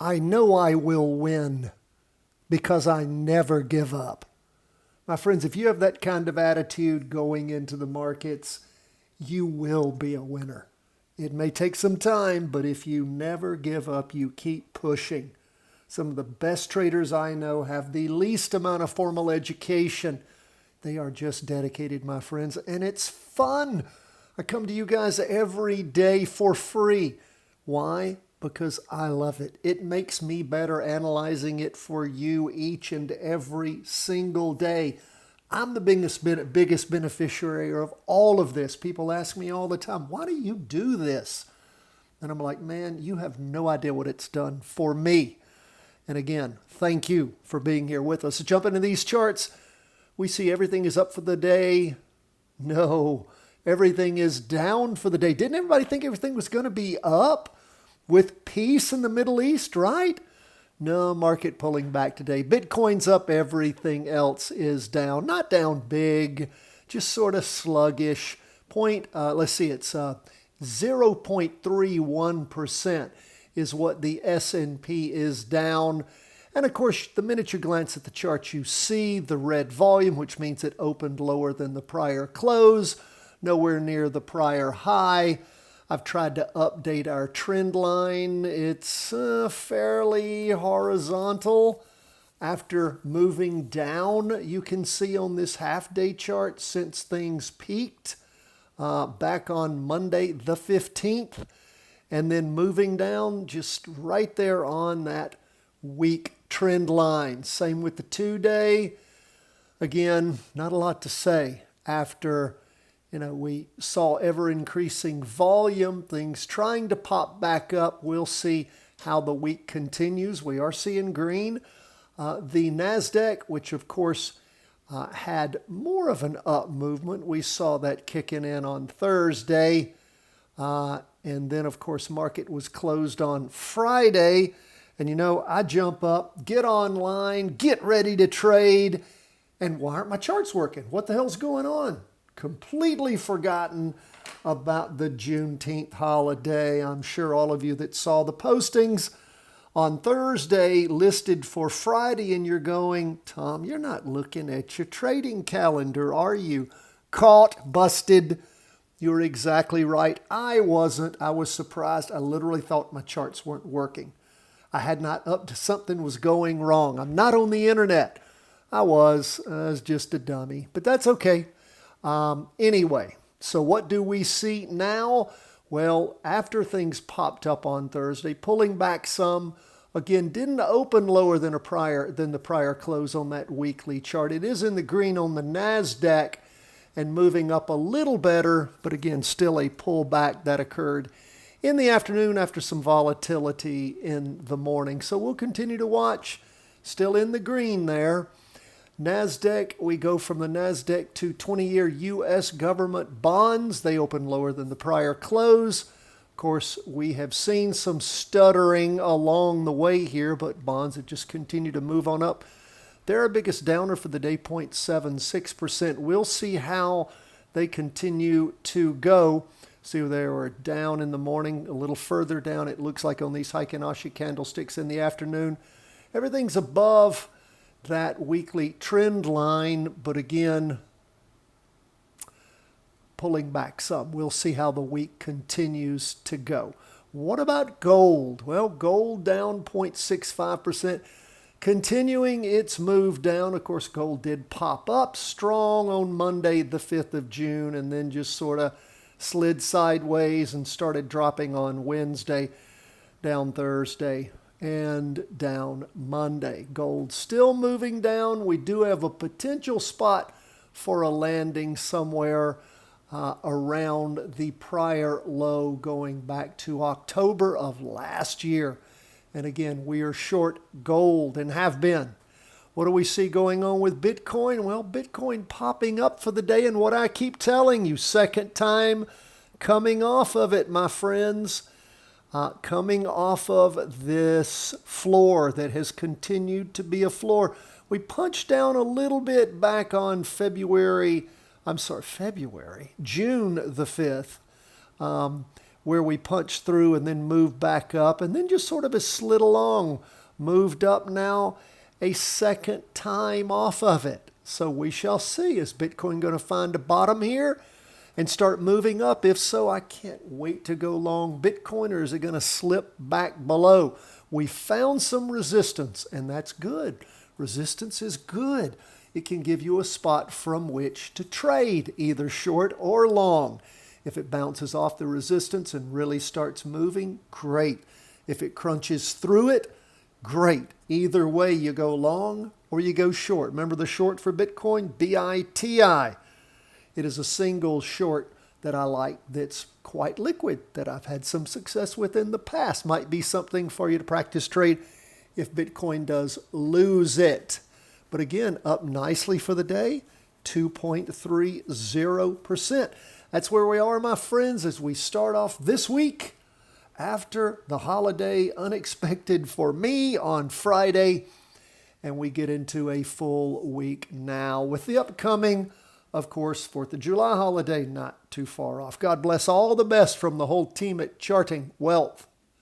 I know I will win because I never give up. My friends, if you have that kind of attitude going into the markets, you will be a winner. It may take some time, but if you never give up, you keep pushing. Some of the best traders I know have the least amount of formal education. They are just dedicated, my friends, and it's fun. I come to you guys every day for free. Why? Because I love it. It makes me better analyzing it for you each and every single day. I'm the biggest beneficiary of all of this. People ask me all the time, why do you do this? And I'm like, man, you have no idea what it's done for me. And again, thank you for being here with us. So jump into these charts. We see everything is up for the day. No, everything is down for the day. Didn't everybody think everything was going to be up with peace in the Middle East, right? No, market pulling back today. Bitcoin's up, everything else is down. Not down big, just sort of sluggish. Let's see, it's 0.31% is what the S&P is down. And of course, the minute you glance at the chart, you see the red volume, which means it opened lower than the prior close, nowhere near the prior high. I've tried to update our trend line. It's fairly horizontal. After moving down, you can see on this half-day chart since things peaked back on Monday the 15th, and then moving down just right there on that week trend line. Same with the 2-day. Again, not a lot to say after we saw ever-increasing volume, things trying to pop back up. We'll see how the week continues. We are seeing green. The NASDAQ, which of course had more of an up movement, we saw that kicking in on Thursday. And then, of course, market was closed on Friday. And I jump up, get online, get ready to trade. And why aren't my charts working? What the hell's going on? Completely forgotten about the Juneteenth holiday. I'm sure all of you that saw the postings on Thursday listed for Friday, and you're going, Tom, you're not looking at your trading calendar, are you? Caught, busted. You're exactly right. I wasn't. I was surprised. I literally thought my charts weren't working. I had not up to something was going wrong. I'm not on the internet. I was just a dummy, but that's okay. Anyway, so what do we see now? Well, after things popped up on Thursday, pulling back some, again, didn't open lower than the prior close on that weekly chart. It is in the green on the NASDAQ and moving up a little better, but again, still a pullback that occurred in the afternoon after some volatility in the morning. So we'll continue to watch. Still in the green there. NASDAQ, we go from the NASDAQ to 20-year U.S. government bonds. They open lower than the prior close. Of course, we have seen some stuttering along the way here, but bonds have just continued to move on up. They're our biggest downer for the day, 0.76%. We'll see how they continue to go. See, they were down in the morning, a little further down. It looks like on these Heikin-Ashi candlesticks in the afternoon. Everything's above that weekly trend line, but again, pulling back some. We'll see how the week continues to go. What about gold? Well, gold down 0.65%, continuing its move down. Of course, gold did pop up strong on Monday, the 5th of June, and then just sort of slid sideways and started dropping on Wednesday, down Thursday, and down Monday. Gold still moving down. We do have a potential spot for a landing somewhere around the prior low going back to October of last year. And again, we are short gold and have been. What do we see going on with Bitcoin? Well, Bitcoin popping up for the day, and what I keep telling you, second time coming off of it, my friends. Coming off of this floor that has continued to be a floor. We punched down a little bit back on June the 5th. where we punched through and then moved back up and then just sort of has slid along, moved up now a second time off of it. So we shall see. Is Bitcoin going to find a bottom here and start moving up? If so, I can't wait to go long Bitcoin, or is it going to slip back below? We found some resistance, and that's good. Resistance is good. It can give you a spot from which to trade, either short or long. If it bounces off the resistance and really starts moving, great. If it crunches through it, great. Either way, you go long or you go short. Remember the short for Bitcoin? BITI. It is a single short that I like that's quite liquid, that I've had some success with in the past. Might be something for you to practice trade if Bitcoin does lose it. But again, up nicely for the day, 2.30%. That's where we are, my friends, as we start off this week after the holiday, unexpected for me on Friday, and we get into a full week now with the upcoming, of course, 4th of July holiday, not too far off. God bless, all the best from the whole team at Charting Wealth.